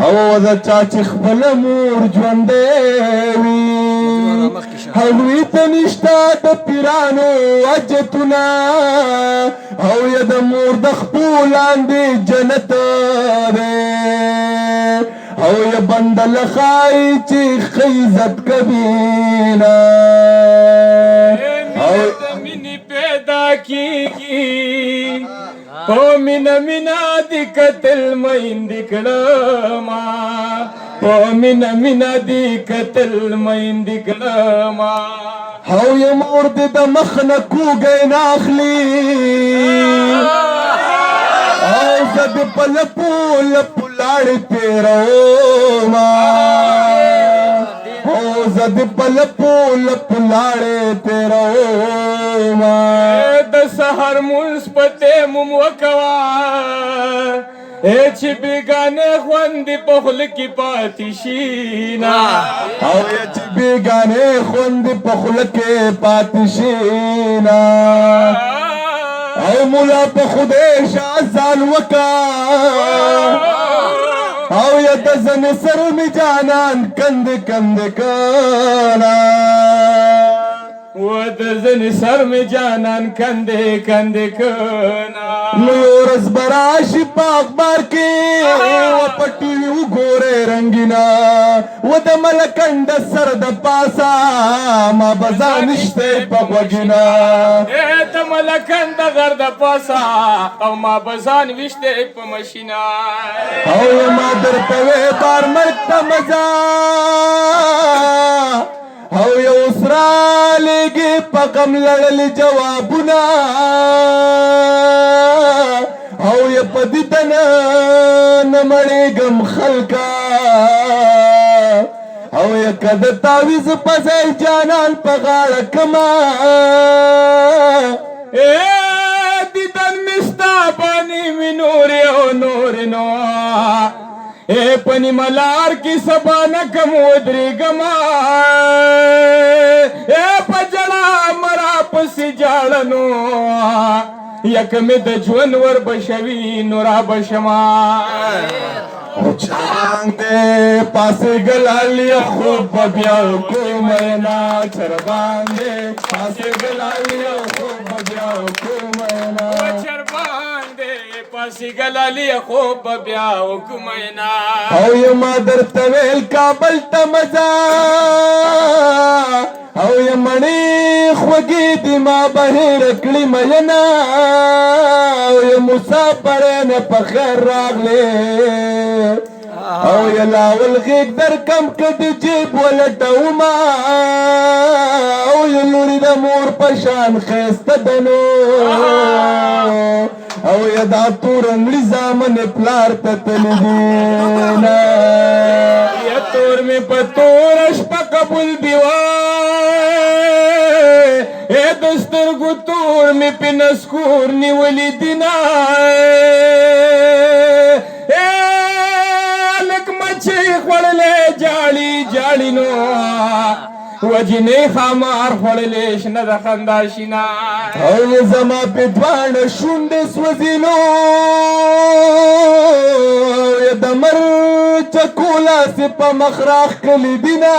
او د چا چې خپله مور ژوندی وي هغوی ته نشته د پیرانو حاجتونه او یا د مور د خپو لاندې جنت دی او یا بنده ښایي چې ښه عزت کوي نه مینې پیدا کېږي په مینه مینه دې کتل میندې کړمه په مینه مینه دې کتل میندې کړمه او یا مور دې د مخ نه کوږی نه اخلي او زه دې په لپو لپو لاړې تېرومه او زه دې په لپو لپو لاړې تېرومه د سحر مونځ په تیمم وکوه چې بیګانې خوندې په خوله کې پاتې شي نه او چې بیګانې خوندې په خوله کې پاتې شي نه او مولا په خدای شه ځان وکړه او یا د زنې سر مې جانان کندې کندې کړه و د زنې سر مې جانان کندې کندې کړه نو یو ورځ به راشي په اخبار کې و په ټي وي وګورې رنګینه و د ملکنډ سر د پاسه ما به ځان شته په غوږینه د ملکنډ غر د پاسه او ما به ځان ویشته په مشینه او ما درته وې بار مرګ ته مزه او یو سره لګي په غم لړلې جوابونه او یا په دې تنه نه مړېږم خلکه او یا که د تعویض په ځای جانان په غاړه کمه دیدن مې ستا باندې مې نورې او نورې نو په نیمه لار کې سبا نه کم ودرېږمه په ژړا مرا پسې جاړنو یک مې د ژوند ور بشوي نو را بشمه چربان دې پاسې ګلالیا خوب به بیا کومه چربان دې پاسې ګلالیا خوب به بیا کومه چربان دې پاسې ګلالیا خوب به بیا کومه او یا ما درته ویل کابل ته مزه او یا مڼې خوږې دې ما بهر کړي مینه او یا مسافرانه په خیر راغلې او یا لاول غیږ در کم که د جیب ولټومه او یا لورې د مور په شان ښایسته ده نو او یا دا تور انګړي زامنې پلار ته تللي دي نه یا تور مې په توره شپه قبول دي وای د سترګو تور مې په نسکور نیولي دي نه لږ مچۍ خوړلی جاړي جاړي نو وجنې خامار خوړلی شنه د خندا شینه او زما په دواړه شونډې سوځي نو د مرچکو لاسې په مخ راښکلي دي نه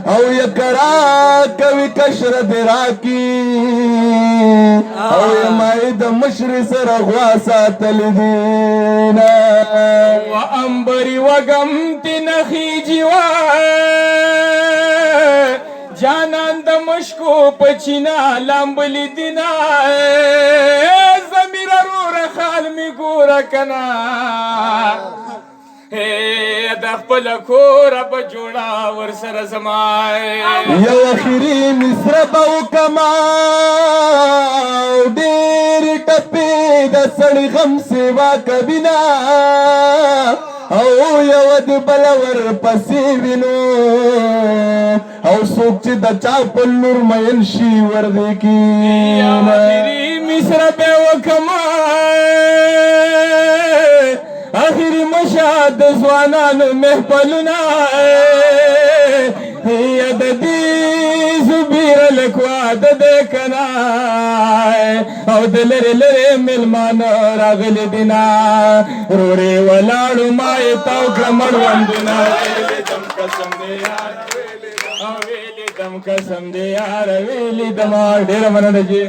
او یا کرا کوي کشره دې راکي او یا مای د مشرې سره غوا ساتلي دي نه و امبري وږم تې نخیجي وای جانان د مشکو په چینه لامبلي دي نه زمیر روره خال مې ګوره که نه د خپل کوره په جوړه ورسره زما یو اخري مصره به وکړمه او ډېرې ټپې د سړي غم سیوا کوي نه او یوه د بله ورپسې وینو او څوک چې د چا په لور مین شي وردې یو اخري مصره به وکړمه اخري مشهد د ځوانانو محفلونه یا د دې زبیره لږ واده دی که نه او دلره لره ملمان راغلی دینا روڑی ولاړو ما تاو کړمړ وندنا ویلی دم قسم دی یار ویلی دم قسم دی یار ویلی دم ډیر مننه جی